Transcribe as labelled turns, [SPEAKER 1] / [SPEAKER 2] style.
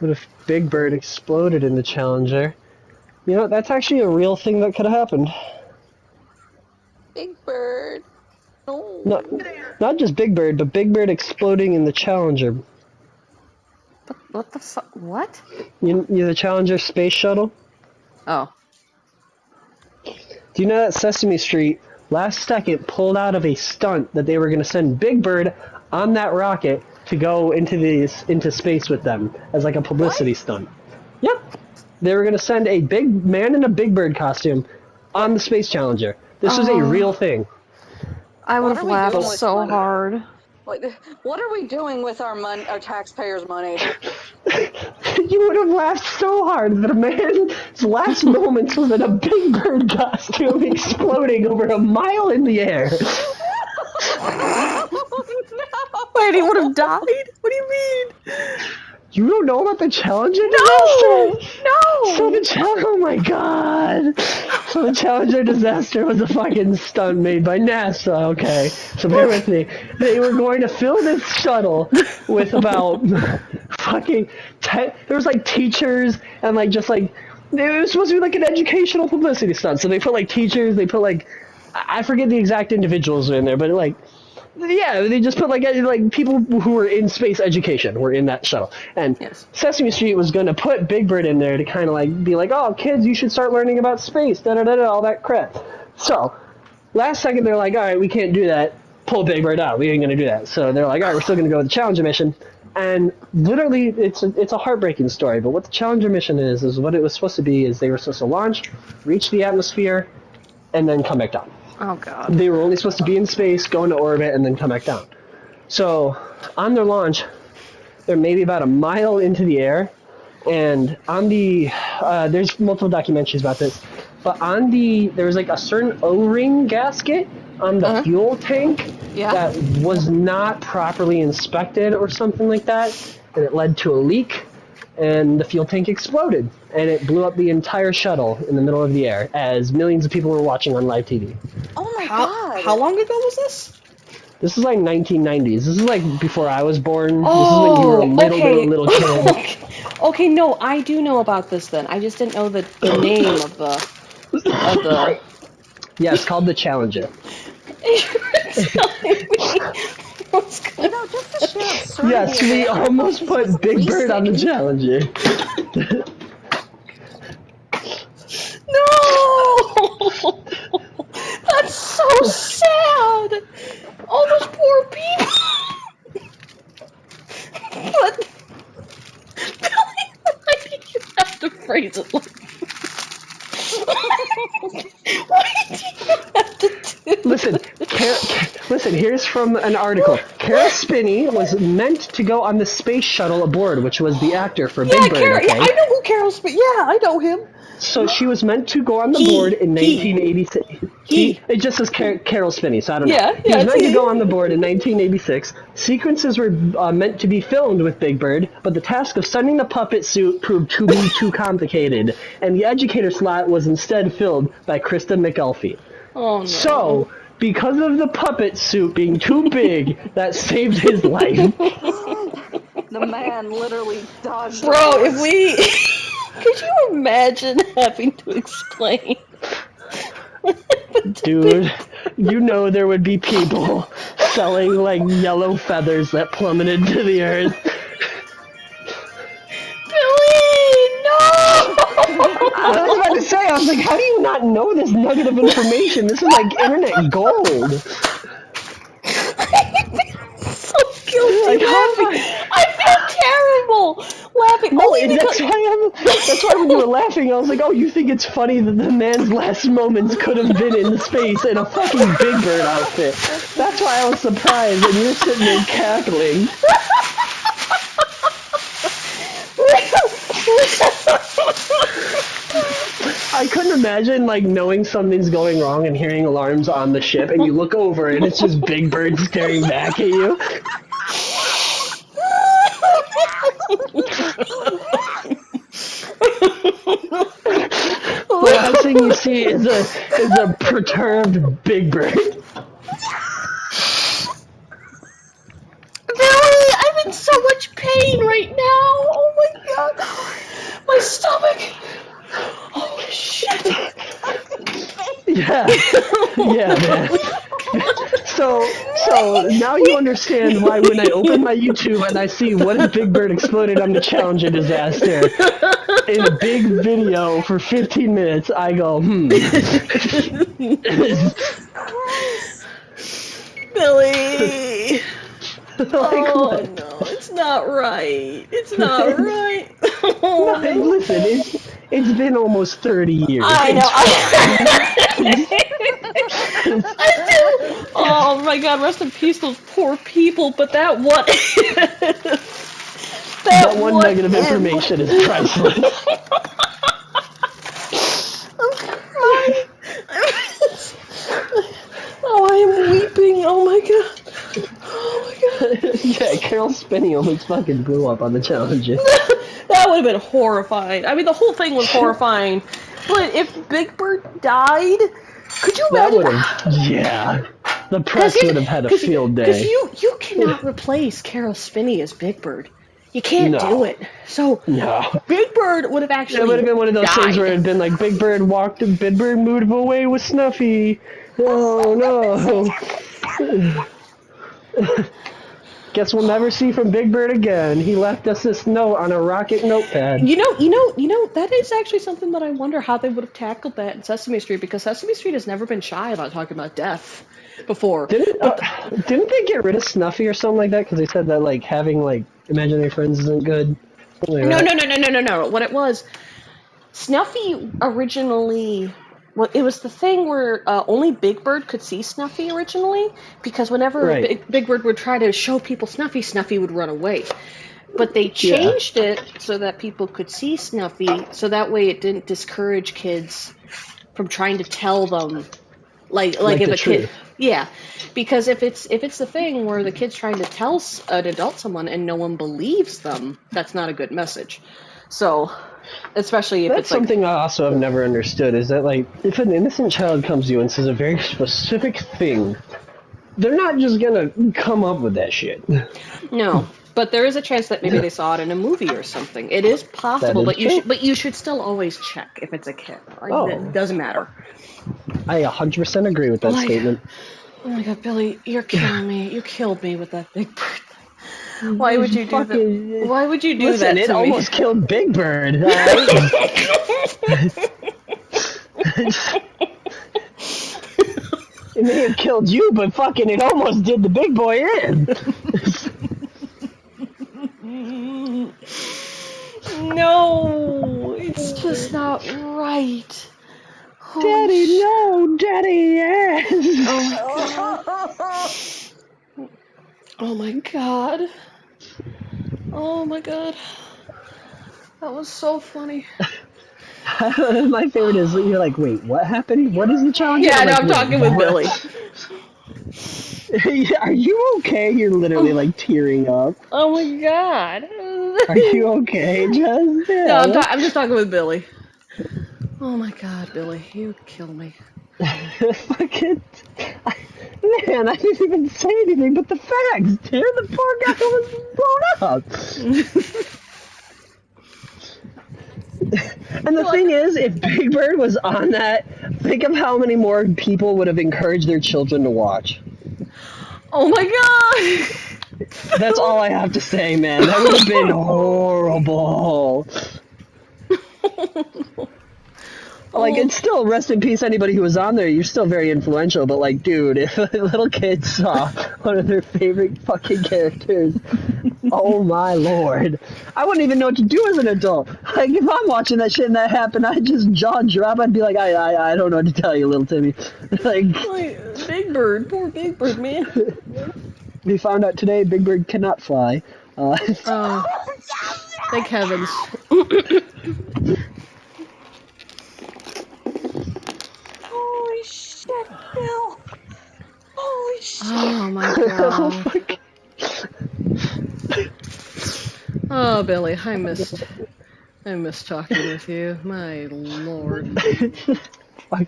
[SPEAKER 1] What if Big Bird exploded in the Challenger? You know, that's actually a real thing that could have happened.
[SPEAKER 2] Big Bird. No.
[SPEAKER 1] Not just Big Bird, but Big Bird exploding in the Challenger.
[SPEAKER 3] What the fuck? What?
[SPEAKER 1] You know the Challenger space shuttle?
[SPEAKER 3] Oh.
[SPEAKER 1] Do you know that Sesame Street last second pulled out of a stunt that they were going to send Big Bird on that rocket to go into space with them as like a publicity stunt? Yep. They were going to send a big man in a Big Bird costume on the Space Challenger. This was a real thing.
[SPEAKER 3] I would have laughed so
[SPEAKER 2] money?
[SPEAKER 3] hard.
[SPEAKER 2] What are we doing with our money, our taxpayers' money?
[SPEAKER 1] You would have laughed so hard that a man's last moments was in a Big Bird costume exploding over a mile in the air.
[SPEAKER 3] Wait, he would have died? What do you mean?
[SPEAKER 1] You don't know about the Challenger
[SPEAKER 3] No!
[SPEAKER 1] disaster?
[SPEAKER 3] No!
[SPEAKER 1] Oh my god! So the Challenger disaster was a fucking stunt made by NASA, okay? So bear with me. They were going to fill this shuttle with about fucking 10, there was like teachers and like just like, it was supposed to be like an educational publicity stunt. So they put like teachers, they put like, I forget the exact individuals in there, but like, yeah, they just put like people who were in space education were in that shuttle, and
[SPEAKER 3] Yes.
[SPEAKER 1] Sesame Street was going to put Big Bird in there to kind of like be like, oh, kids, you should start learning about space, all that crap. So, last second they're like, all right, we can't do that. Pull Big Bird out. We ain't going to do that. So they're like, all right, we're still going to go with the Challenger mission. And literally, it's a heartbreaking story. But what the Challenger mission is what it was supposed to be is they were supposed to launch, reach the atmosphere, and then come back down.
[SPEAKER 3] Oh god.
[SPEAKER 1] They were only supposed to be in space, go into orbit, and then come back down. So, on their launch, they're maybe about a mile into the air, and on the, there's multiple documentaries about this, but there was like a certain O-ring gasket on the fuel tank that was not properly inspected or something like that, and it led to a leak, and the fuel tank exploded, and it blew up the entire shuttle in the middle of the air as millions of people were watching on live TV.
[SPEAKER 2] Oh my god!
[SPEAKER 3] How long ago was this?
[SPEAKER 1] This is like 1990s. This is like before I was born. This is when you were a little kid.
[SPEAKER 3] Okay, no, I do know about this then. I just didn't know the name of the...
[SPEAKER 1] Yeah, it's called the Challenger.
[SPEAKER 2] Just the sheer absurdity.
[SPEAKER 1] Yes, we almost put Big Bird on the Challenger.
[SPEAKER 3] No! That's so sad! All those poor people! But... Why did you have to phrase it like that? Why did you have to do
[SPEAKER 1] Listen, here's from an article. Kara Spinney was meant to go on the space shuttle aboard, which was the actor for Big Bird, okay?
[SPEAKER 3] Yeah, I know who Carol Spinney... Yeah, I know him.
[SPEAKER 1] So she was meant to go on the board in 1986. It just says Carol Spinney, so I don't know. He was meant to go on the board in 1986. Sequences were meant to be filmed with Big Bird, but the task of sending the puppet suit proved to be too complicated, and the educator slot was instead filled by Krista McElfee.
[SPEAKER 3] Oh no.
[SPEAKER 1] So, because of the puppet suit being too big, that saved his life.
[SPEAKER 2] The man literally dodged.
[SPEAKER 3] Bro, if we... Could you imagine having to explain?
[SPEAKER 1] Dude, you know there would be people selling, like, yellow feathers that plummeted to the earth.
[SPEAKER 3] Billy, no!
[SPEAKER 1] I was about to say, I was like, how do you not know this nugget of information? This is like internet gold.
[SPEAKER 3] So guilty laughing. I feel terrible laughing.
[SPEAKER 1] That's why when you were laughing, I was like, oh, you think it's funny that the man's last moments could have been in space in a fucking Big Bird outfit. That's why I was surprised, and you're sitting there cackling. I couldn't imagine, like, knowing something's going wrong and hearing alarms on the ship, and you look over and it's just Big Bird staring back at you. The last thing you see is a perturbed Big Bird.
[SPEAKER 3] Billy, I'm in so much pain right now. Oh my god. stomach! Holy shit!
[SPEAKER 1] Yeah, yeah, man. So now you understand why when I open my YouTube and I see what if Big Bird exploded on the Challenger disaster in a big video for 15 minutes, I go,
[SPEAKER 3] Billy!
[SPEAKER 1] like
[SPEAKER 3] Oh
[SPEAKER 1] what?
[SPEAKER 3] no, it's not right. It's not right. Oh,
[SPEAKER 1] No, listen, it's been almost 30 years.
[SPEAKER 3] I know. Oh my god, rest in peace, those poor people. But that what?
[SPEAKER 1] That one negative information is priceless.
[SPEAKER 3] I'm crying. Oh, I am weeping. Oh my god. Oh my god.
[SPEAKER 1] Yeah, Carol Spinney almost fucking blew up on the Challenger.
[SPEAKER 3] That would have been horrifying. I mean, the whole thing was horrifying. But if Big Bird died, could you
[SPEAKER 1] That
[SPEAKER 3] imagine?
[SPEAKER 1] would have, yeah. The press would have had a field day.
[SPEAKER 3] Because you cannot replace Carol Spinney as Big Bird. You can't do it. So
[SPEAKER 1] No.
[SPEAKER 3] Big Bird would have actually
[SPEAKER 1] It would have been one of those things where it had been like Big Bird moved away with Snuffy. Oh no. Guess we'll never see from Big Bird again. He left us this note on a rocket notepad.
[SPEAKER 3] You know, that is actually something that I wonder how they would have tackled that in Sesame Street, because Sesame Street has never been shy about talking about death before.
[SPEAKER 1] Didn't they get rid of Snuffy or something like that? Because they said that like having like imaginary friends isn't good. Like
[SPEAKER 3] No.
[SPEAKER 1] that.
[SPEAKER 3] What it was, Snuffy originally. Well, it was the thing where only Big Bird could see Snuffy originally, because whenever Big Bird would try to show people Snuffy, Snuffy would run away. But they changed it so that people could see Snuffy, so that way it didn't discourage kids from trying to tell them, like if a kid, because if it's the thing where the kid's trying to tell an adult someone and no one believes them, that's not a good message. So. Especially if
[SPEAKER 1] That's
[SPEAKER 3] it's like,
[SPEAKER 1] something I also have never understood, is that like if an innocent child comes to you and says a very specific thing, they're not just gonna come up with that shit.
[SPEAKER 3] No, but there is a chance that maybe they saw it in a movie or something. It is possible, but you should still always check if it's a kid. It doesn't matter.
[SPEAKER 1] I 100% agree with that statement.
[SPEAKER 3] Oh my god, Billy, you're killing me. You killed me with that Big Bird. Why would you do that? Why would you do that to
[SPEAKER 1] it
[SPEAKER 3] me?
[SPEAKER 1] almost killed Big Bird. It may have killed you, but fucking it almost did the big boy in.
[SPEAKER 3] No, it's just not right.
[SPEAKER 1] Daddy, no, Daddy, yes.
[SPEAKER 3] Oh my god. Oh my god. That was so funny.
[SPEAKER 1] My favorite is you're like, wait, what happened? What is the challenge?
[SPEAKER 3] Yeah, no,
[SPEAKER 1] like,
[SPEAKER 3] I'm talking with Billy.
[SPEAKER 1] Are you okay? You're literally like tearing up.
[SPEAKER 3] Oh my god.
[SPEAKER 1] Are you okay, Just?
[SPEAKER 3] No, I'm just talking with Billy. Oh my god, Billy, you kill me.
[SPEAKER 1] Fucking, man, I didn't even say anything but the facts, dude. The poor guy was blown up. And the thing is, if Big Bird was on that, think of how many more people would have encouraged their children to watch.
[SPEAKER 3] Oh my god!
[SPEAKER 1] That's all I have to say, man. That would have been horrible. Like, it's still rest in peace anybody who was on there. You're still very influential, but like, dude, if a little kid saw one of their favorite fucking characters, oh my lord. I wouldn't even know what to do as an adult. Like, if I'm watching that shit and that happened, I'd just jaw drop. I'd be like, I don't know what to tell you, little Timmy. Like,
[SPEAKER 3] Big Bird, poor Big Bird, man.
[SPEAKER 1] We found out today Big Bird cannot fly.
[SPEAKER 3] Thank heavens.
[SPEAKER 2] Holy shit, Bill. Holy shit.
[SPEAKER 3] Oh my god. Oh, Billy, I missed talking with you. My lord.
[SPEAKER 1] Fuck.